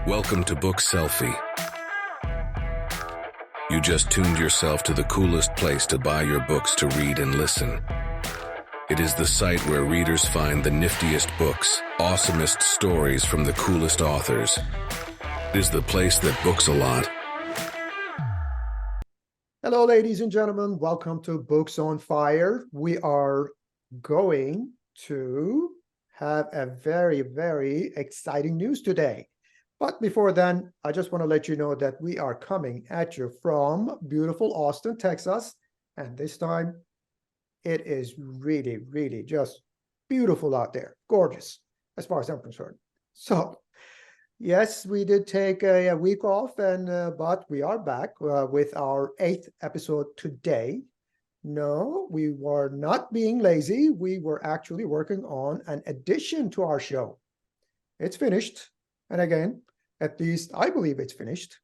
Welcome to Book Selfie. You just tuned yourself to the coolest place to buy your books to read and listen. It is the site where readers find the niftiest books, awesomest stories from the coolest authors. It is the place that books a lot. Hello, ladies and gentlemen. Welcome to Books on Fire. We are going to have a very, very exciting news today. But before then, I just want to let you know that we are coming at you from beautiful Austin, Texas. And this time, it is really, really just beautiful out there. Gorgeous, as far as I'm concerned. So, yes, we did take a week off, but we are back with our 8th episode today. No, we were not being lazy. We were actually working on an addition to our show. It's finished. And again, at least I believe it's finished.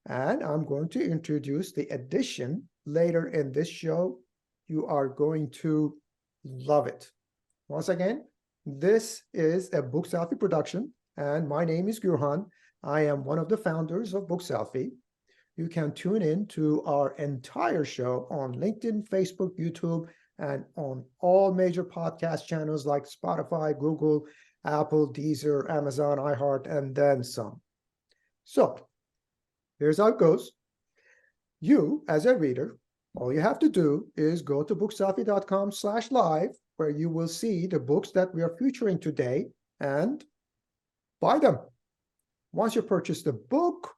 And I'm going to introduce the addition later in this show. You are going to love it. Once again, this is a Book Selfie production, and my name is Gurhan. I am one of the founders of Book Selfie. You can tune in to our entire show on LinkedIn, Facebook, YouTube, and on all major podcast channels like Spotify, Google, Apple, Deezer, Amazon, iHeart, and then some. So here's how it goes. You, as a reader, all you have to do is go to bookselfie.com/live, where you will see the books that we are featuring today and buy them. Once you purchase the book,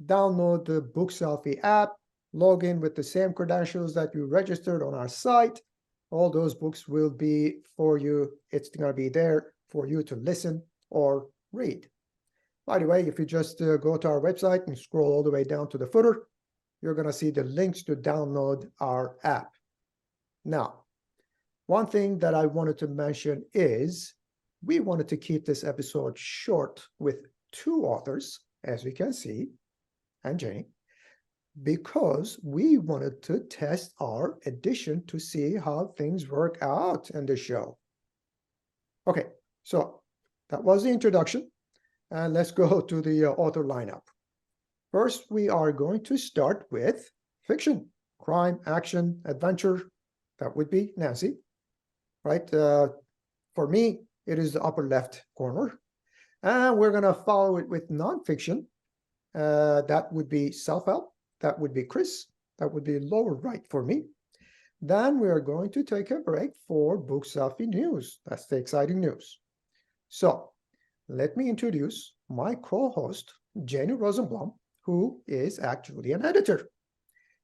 download the Book Selfie app, log in with the same credentials that you registered on our site. All those books will be for you. It's going to be there for you to listen or read. By the way, if you just go to our website and scroll all the way down to the footer, you're going to see the links to download our app. Now, one thing that I wanted to mention is we wanted to keep this episode short with 2 authors, as we can see, and Jennie, because we wanted to test our edition to see how things work out in the show. Okay, so that was the introduction. And let's go to the author lineup. First, we are going to start with fiction, crime, action, adventure. That would be Nancy, right? For me, it is the upper left corner. And we're going to follow it with nonfiction. That would be self-help. That would be Kris. That would be lower right for me. Then we are going to take a break for Book Selfie news. That's the exciting news. So let me introduce my co-host, Jennie Rosenblum, who is actually an editor.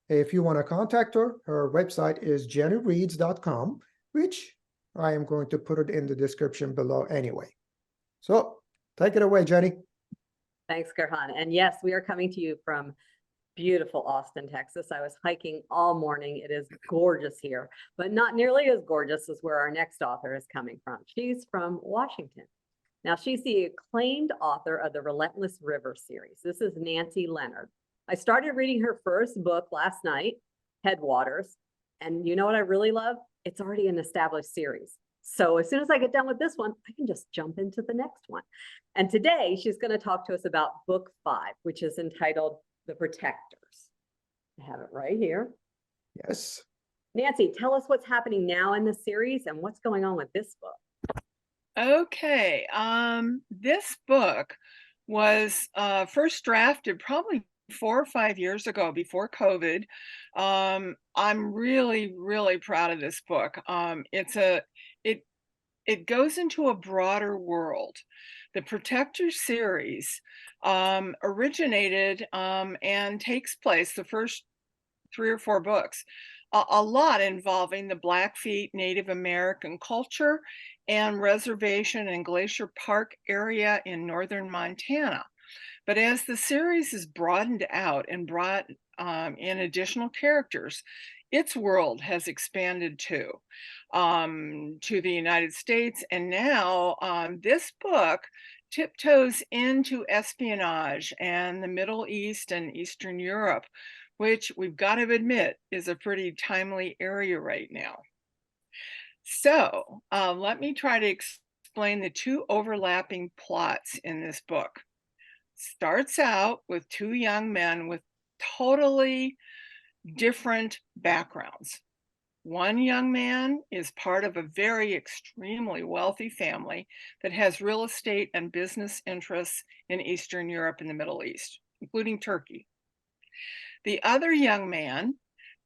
If you want to contact her, her website is jenniereads.com, which I am going to put it in the description below anyway. So take it away, Jennie. Thanks, Gurhan. And yes, we are coming to you from beautiful Austin, Texas. I was hiking all morning. It is gorgeous here, but not nearly as gorgeous as where our next author is coming from. She's from Washington. Now, she's the acclaimed author of the Relentless River series. This is Nancy Leonard. I started reading her first book last night, Headwaters. And you know what I really love? It's already an established series. So as soon as I get done with this one, I can just jump into the next one. And today she's going to talk to us about book 5, which is entitled The Protectors. I have it right here. Yes. Nancy, tell us what's happening now in the series and what's going on with this book. Okay, this book was first drafted probably 4 or 5 years ago before COVID. I'm really, really proud of this book. It goes into a broader world. The Protector series originated and takes place, the first 3 or 4 books, a lot involving the Blackfeet Native American culture and reservation and Glacier Park area in northern Montana. But as the series is broadened out and brought in additional characters, its world has expanded too, to the United States. And now this book tiptoes into espionage and the Middle East and Eastern Europe, which we've got to admit is a pretty timely area right now. So let me try to explain the 2 overlapping plots in this book. starts out with two young men with totally different backgrounds. One young man is part of a very extremely wealthy family that has real estate and business interests in Eastern Europe and the Middle East, including Turkey. The other young man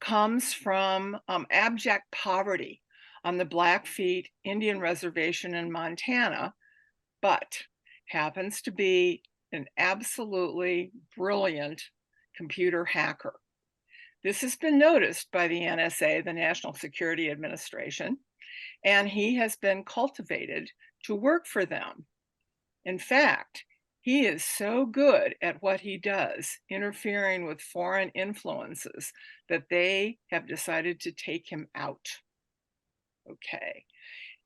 comes from abject poverty on the Blackfeet Indian Reservation in Montana, but happens to be an absolutely brilliant computer hacker. This has been noticed by the NSA, the National Security Administration, and he has been cultivated to work for them. In fact, he is so good at what he does, interfering with foreign influences, that they have decided to take him out. Okay.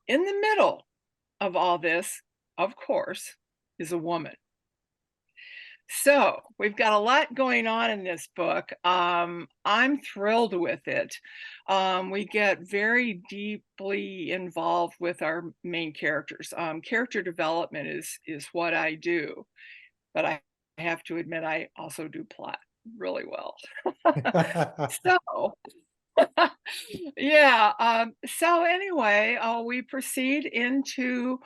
In the middle of all this, of course, is a woman. So we've got a lot going on in this book. I'm thrilled with it. We get very deeply involved with our main characters. Character development is what I do, but I have to admit I also do plot really well. So yeah. So anyway, we proceed into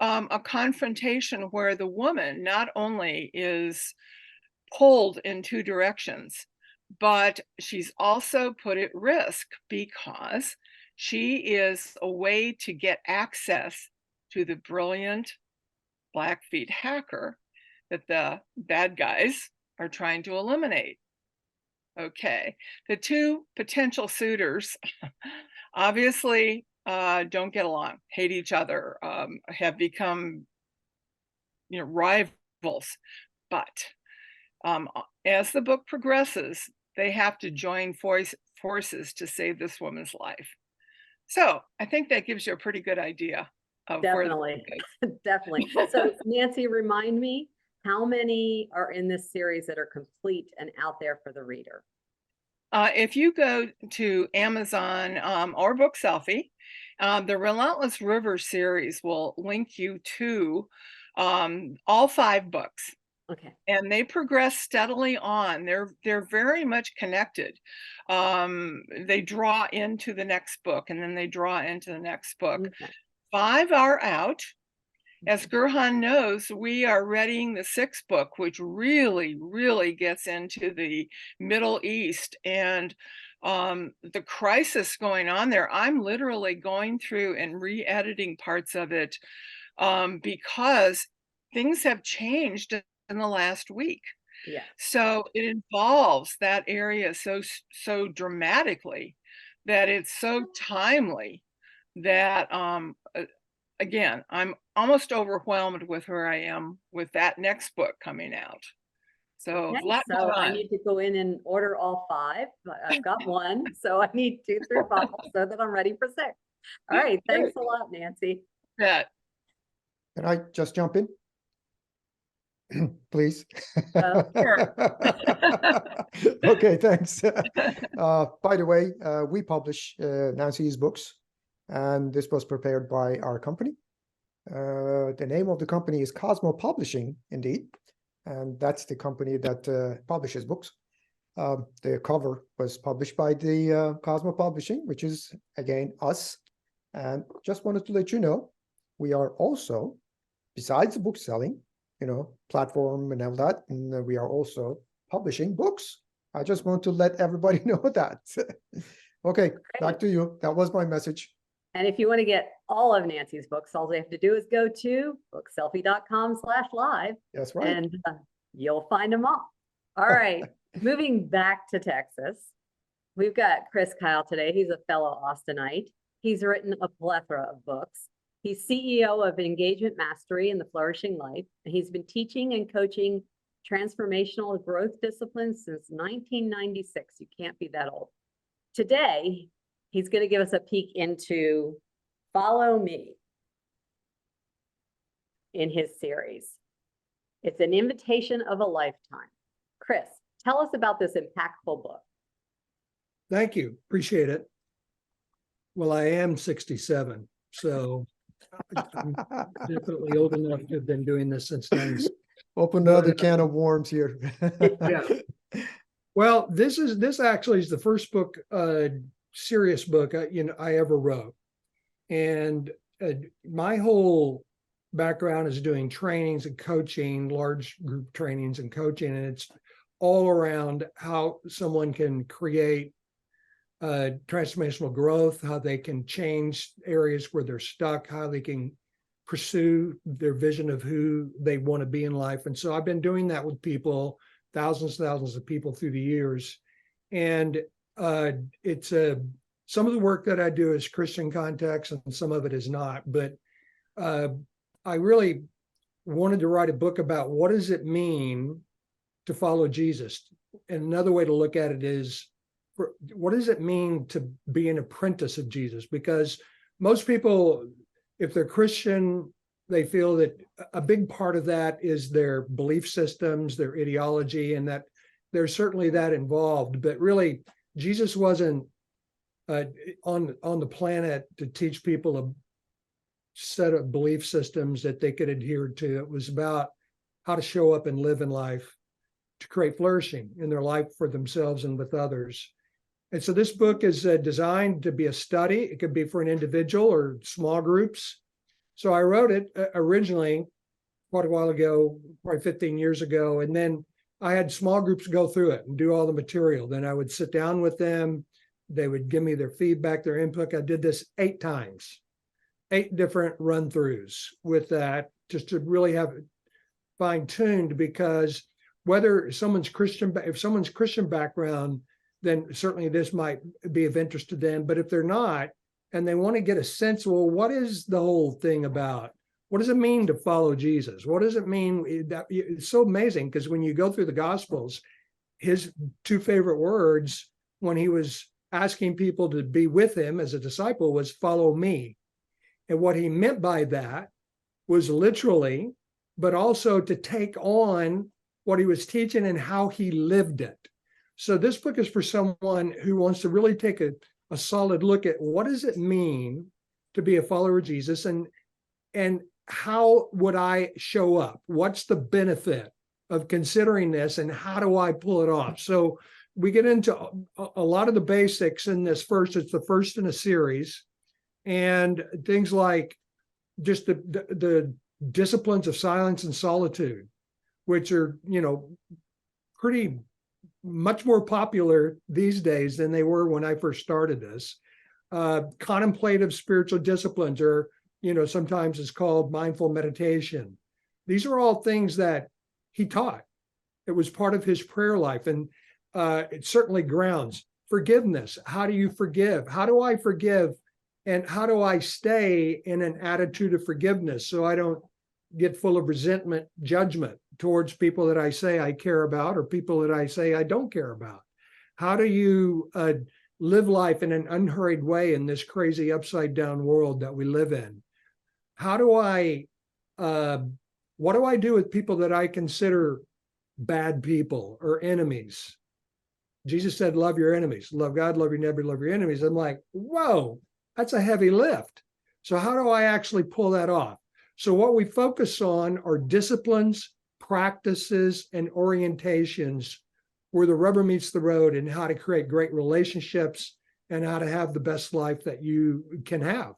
a confrontation where the woman not only is pulled in two directions, but she's also put at risk because she is a way to get access to the brilliant Blackfeet hacker that the bad guys are trying to eliminate. Okay, the two potential suitors obviously don't get along, hate each other, have become, rivals. But as the book progresses, they have to join forces to save this woman's life. So I think that gives you a pretty good idea of Definitely, definitely. So Nancy, remind me, how many are in this series that are complete and out there for the reader? If you go to Amazon or Book Selfie, the Relentless River series will link you to all 5 books. Okay. And they progress steadily on. They're very much connected. They draw into the next book, and then they draw into the next book. Okay. 5 are out. As Gerhan knows, we are readying the 6th book, which really, really gets into the Middle East and the crisis going on there. I'm literally going through and re-editing parts of it because things have changed in the last week. Yeah. So it involves that area so dramatically that it's so timely that again, I'm almost overwhelmed with where I am with that next book coming out. So, okay, so I need to go in and order all 5. I've got 1, so I need 2 through 5 so that I'm ready for 6. All right, thanks a lot, Nancy. Yeah. Can I just jump in? Please. Sure. Okay, thanks. By the way, we publish Nancy's books, and this was prepared by our company. The name of the company is Cosmo Publishing, indeed, and that's the company that publishes books. The cover was published by the Cosmo Publishing, which is, again, us. And just wanted to let you know, we are also, besides book selling, platform and all that, and we are also publishing books. I just want to let everybody know that. Okay, back to you. That was my message. And if you want to get all of Nancy's books, all they have to do is go to bookselfie.com/live. That's right. And you'll find them all. All right, moving back to Texas. We've got Kris Kile today. He's a fellow Austinite. He's written a plethora of books. He's CEO of Engagement Mastery and the Flourishing Life. And he's been teaching and coaching transformational growth disciplines since 1996. You can't be that old. Today, he's going to give us a peek into Follow Me in his series. It's an invitation of a lifetime. Kris, tell us about this impactful book. Thank you. Appreciate it. Well, I am 67, so I'm definitely old enough to have been doing this since 96. Open another But, can of worms here. yeah. Well, this actually is the first book, serious book I ever wrote, and my whole background is doing trainings and coaching, large group trainings and coaching, and it's all around how someone can create transformational growth, how they can change areas where they're stuck, how they can pursue their vision of who they want to be in life. And so I've been doing that with people, thousands of people through the years. And it's some of the work that I do is Christian context and some of it is not. But I really wanted to write a book about what does it mean to follow Jesus. And another way to look at it is, what does it mean to be an apprentice of Jesus? Because most people, if they're Christian, they feel that a big part of that is their belief systems, their ideology, and that there's certainly that involved. But really, Jesus wasn't on the planet to teach people a set of belief systems that they could adhere to. It was about how to show up and live in life to create flourishing in their life for themselves and with others. And so this book is designed to be a study. It could be for an individual or small groups. So I wrote it originally quite a while ago, probably 15 years ago. And then I had small groups go through it and do all the material. Then I would sit down with them. They would give me their feedback, their input. I did this 8 times, 8 different run-throughs with that, just to really have it fine-tuned, because whether someone's Christian, if someone's Christian background, then certainly this might be of interest to them. But if they're not, and they want to get a sense, well, what is the whole thing about? What does it mean to follow Jesus? What does it mean? It's so amazing, because when you go through the Gospels, his 2 favorite words when he was asking people to be with him as a disciple was follow me. And what he meant by that was literally, but also to take on what he was teaching and how he lived it. So this book is for someone who wants to really take a solid look at what does it mean to be a follower of Jesus, and how would I show up? What's the benefit of considering this, and how do I pull it off? So we get into a lot of the basics in this first. It's the first in a series, and things like just the disciplines of silence and solitude, which are, pretty much more popular these days than they were when I first started this. Contemplative spiritual disciplines, or, sometimes it's called mindful meditation. These are all things that he taught. It was part of his prayer life. And it certainly grounds forgiveness. How do you forgive? How do I forgive? And how do I stay in an attitude of forgiveness so I don't get full of resentment, judgment towards people that I say I care about, or people that I say I don't care about? How do you live life in an unhurried way in this crazy upside down world that we live in? How do I, what do I do with people that I consider bad people or enemies? Jesus said, love your enemies, love God, love your neighbor, love your enemies. I'm like, whoa, that's a heavy lift. So how do I actually pull that off? So what we focus on are disciplines, practices, and orientations where the rubber meets the road, and how to create great relationships and how to have the best life that you can have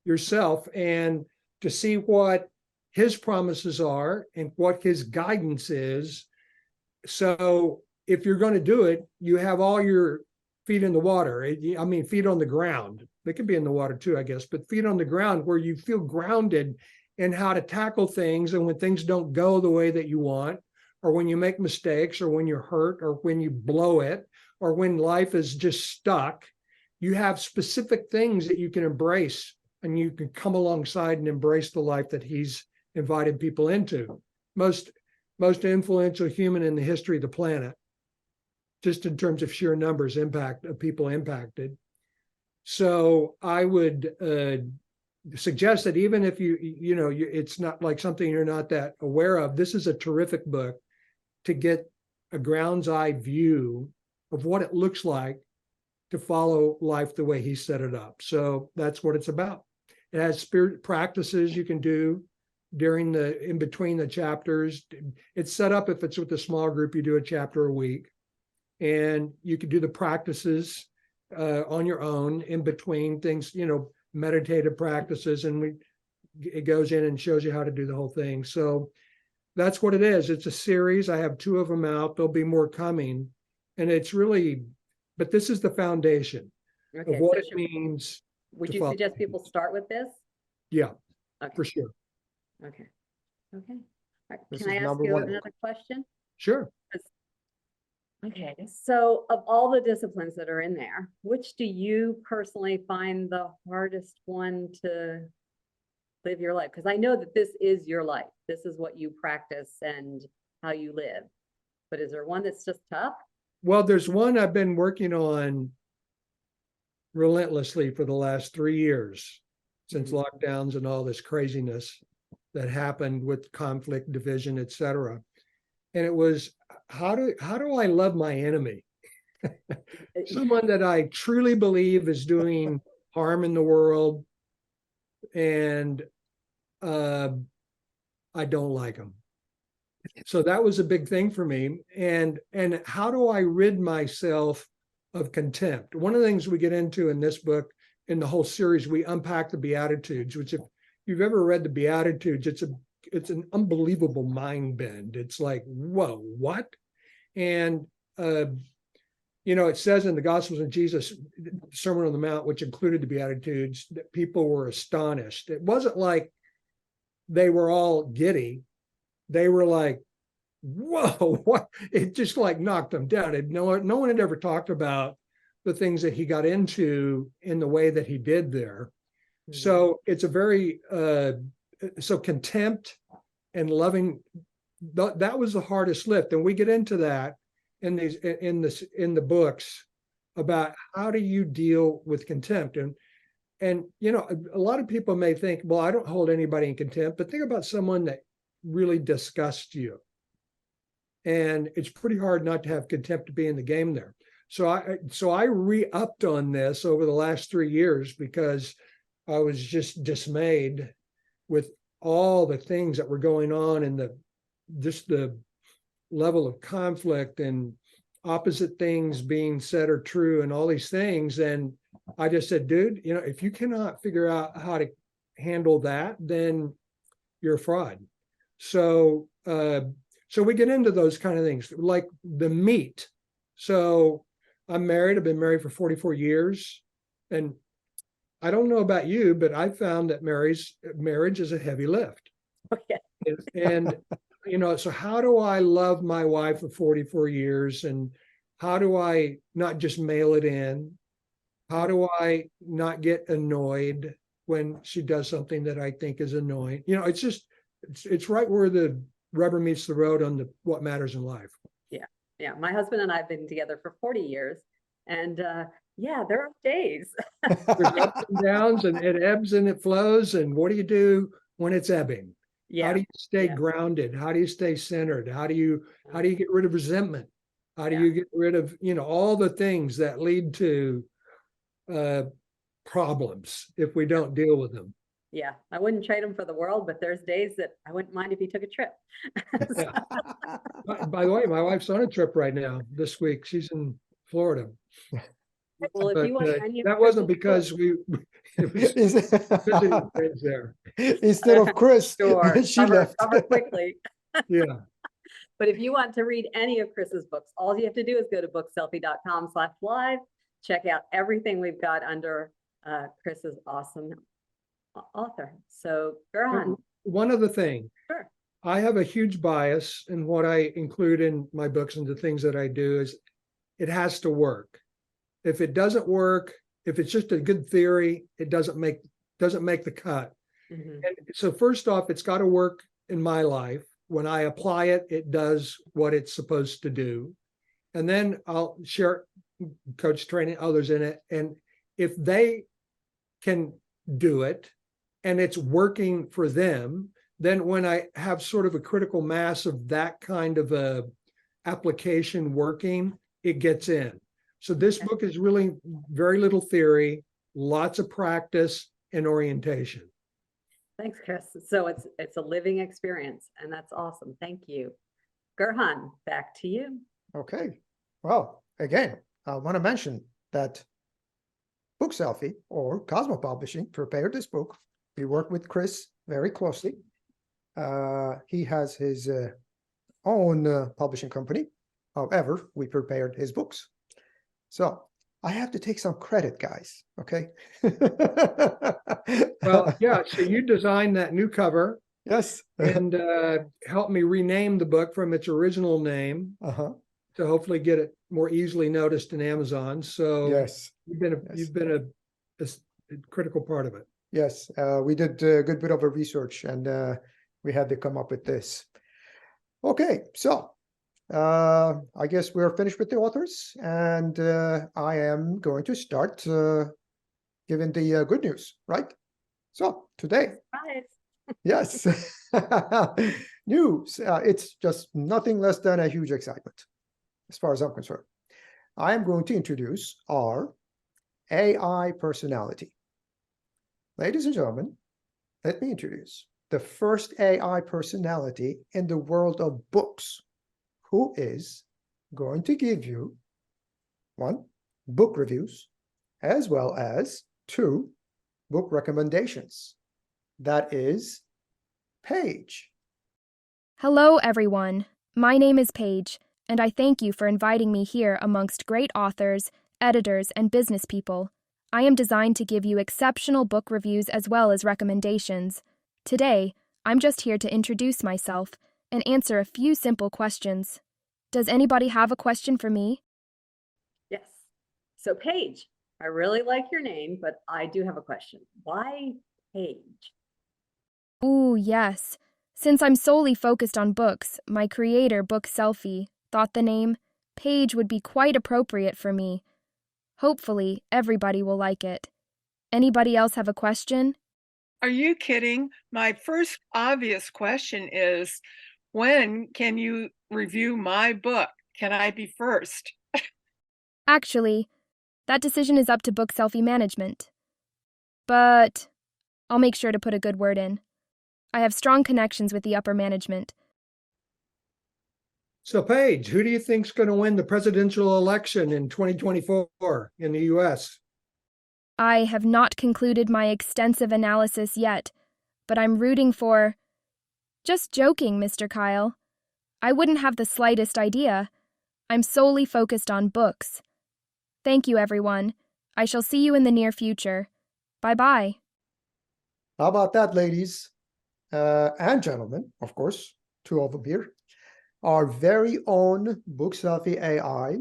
yourself, and to see what his promises are and what his guidance is. So if you're going to do it, you have all your feet in the water. I mean, feet on the ground. They could be in the water too, I guess, but feet on the ground where you feel grounded in how to tackle things. And when things don't go the way that you want, or when you make mistakes, or when you're hurt, or when you blow it, or when life is just stuck, you have specific things that you can embrace, and you can come alongside and embrace the life that he's invited people into. Most influential human in the history of the planet, just in terms of sheer numbers, impact of people impacted. So I would suggest that even if it's not like something you're not that aware of, this is a terrific book to get a ground's eye view of what it looks like to follow life the way he set it up. So that's what it's about. It has spirit practices you can do in between the chapters. It's set up, if it's with a small group, you do a chapter a week, and you can do the practices on your own in between things, meditative practices, and it goes in and shows you how to do the whole thing. So that's what it is. It's a series. I have 2 of them out. There'll be more coming, and it's really, but this is the foundation of what it means. Would you suggest people start with this? Yeah, Okay. for sure. Okay. Okay. All right. This Can I is ask number you 1. another question? Sure. Okay. So of all the disciplines that are in there, which do you personally find the hardest one to live your life? Because I know that this is your life. This is what you practice and how you live. But is there one that's just tough? Well, there's one I've been working on relentlessly for the last 3 years, since lockdowns and all this craziness that happened with conflict, division, etc. And it was, how do I love my enemy? Someone that I truly believe is doing harm in the world, and I don't like them. So that was a big thing for me. And how do I rid myself of contempt? One of the things we get into in this book, in the whole series, we unpack the Beatitudes, which, if you've ever read the Beatitudes, it's an unbelievable mind bend. It's like, whoa, what? And it says in the Gospels of Jesus, Sermon on the Mount, which included the Beatitudes, that people were astonished. It wasn't like they were all giddy. They were like, whoa, what? It just like knocked them down. No one had ever talked about the things that he got into in the way that he did there. Mm-hmm. So it's a very, so contempt and loving, that was the hardest lift. And we get into that in the books about how do you deal with contempt. And a lot of people may think, well, I don't hold anybody in contempt, but think about someone that really disgusts you. And it's pretty hard not to have contempt to be in the game there. So I re-upped on this over the last 3 years, because I was just dismayed with all the things that were going on, and the level of conflict and opposite things being said or true and all these things. And I just said, dude, if you cannot figure out how to handle that, then you're a fraud. So we get into those kind of things, like the meat. So I'm married. I've been married for 44 years. And I don't know about you, but I found that marriage is a heavy lift. Okay. And, so how do I love my wife for 44 years? And how do I not just mail it in? How do I not get annoyed when she does something that I think is annoying? It's right where the rubber meets the road on what matters in life. Yeah. My husband and I have been together for 40 years, and there are days. There's ups and downs, and it ebbs and it flows. And what do you do when it's ebbing? Yeah. How do you stay grounded? How do you stay centered? How do you get rid of resentment? How do you get rid of, all the things that lead to problems if we don't deal with them? Yeah, I wouldn't trade them for the world, but there's days that I wouldn't mind if he took a trip. By the way, my wife's on a trip right now this week. She's in Florida. Well, if you want that wasn't because it was visiting friends there. Instead of Kris, she left. Cover quickly. Yeah. But if you want to read any of Kris's books, all you have to do is go to bookselfie.com/live. Check out everything we've got under Kris's awesome author. So, Gerhan. One other thing. Sure. I have a huge bias in what I include in my books, and the things that I do is it has to work. If it doesn't work, if it's just a good theory, it doesn't make the cut. Mm-hmm. And so first off, it's got to work in my life. When I apply it, it does what it's supposed to do. And then I'll share, coach, training others in it. And if they can do it and it's working for them, then when I have sort of a critical mass of that kind of a application working, it gets in. So this book is really very little theory, lots of practice and orientation. Thanks, Kris. So it's a living experience, and that's awesome. Thank you. Gerhan, back to you. Okay. Well, again, I want to mention that Book Selfie or Cosmo Publishing prepared this book. We work with Kris very closely. He has his own publishing company. However, we prepared his books. So I have to take some credit, guys. Okay. Well, yeah. So you designed that new cover Yes. and helped me rename the book from its original name Uh-huh. to hopefully get it more easily noticed in Amazon. So Yes. you've been a critical part of it. Yes. We did a good bit of a research, and we had to come up with this. Okay. So I guess we're finished with the authors, and I am going to start giving the good news, right? So today, Surprise. yes, news. It's just nothing less than a huge excitement, as far as I'm concerned. I am going to introduce our AI personality. Ladies and gentlemen, let me introduce the first AI personality in the world of books, who is going to give you 1, book reviews, as well as 2, book recommendations. That is Paige. Hello, everyone. My name is Paige, and I thank you for inviting me here amongst great authors, editors, and business people. I am designed to give you exceptional book reviews as well as recommendations. Today, I'm just here to introduce myself and answer a few simple questions. Does anybody have a question for me? Yes. So Paige, I really like your name, but I do have a question. Why Paige? Ooh, yes. Since I'm solely focused on books, my creator, Book Selfie, thought the name Paige would be quite appropriate for me. Hopefully, everybody will like it. Anybody else have a question? Are you kidding? My first obvious question is, when can you review my book? Can I be first? Actually, that decision is up to Book Selfie management. But I'll make sure to put a good word in. I have strong connections with the upper management. So, Paige, who do you think's going to win the presidential election in 2024 in the U.S.? I have not concluded my extensive analysis yet, but I'm rooting for... Just joking, Mr. Kile. I wouldn't have the slightest idea. I'm solely focused on books. Thank you, everyone. I shall see you in the near future. Bye-bye. How about that, ladies and gentlemen, of course, 2 of them here, our very own Book Selfie AI,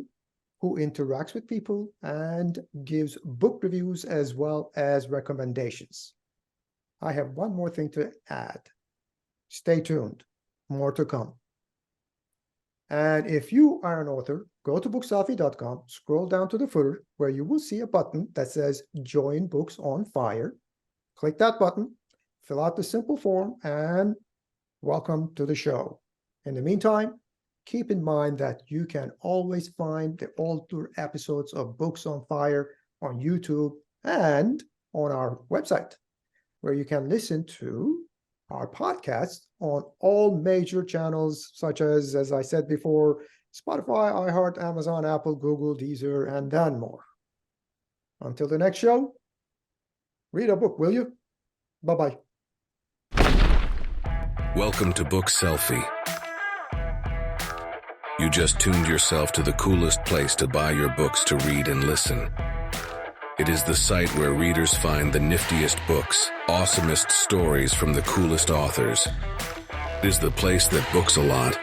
who interacts with people and gives book reviews as well as recommendations. I have one more thing to add. Stay tuned, more to come. And if you are an author, go to bookselfie.com, scroll down to the footer where you will see a button that says Join Books on Fire. Click that button, fill out the simple form, and welcome to the show. In the meantime, keep in mind that you can always find the older episodes of Books on Fire on YouTube and on our website, where you can listen to our podcast on all major channels, such as I said before, Spotify, iHeart, Amazon, Apple, Google, Deezer, and then more. Until the next show, read a book, will you? Bye-bye. Welcome to Book Selfie. You just tuned yourself to the coolest place to buy your books to read and listen. It is the site where readers find the niftiest books, awesomest stories from the coolest authors. It is the place that books a lot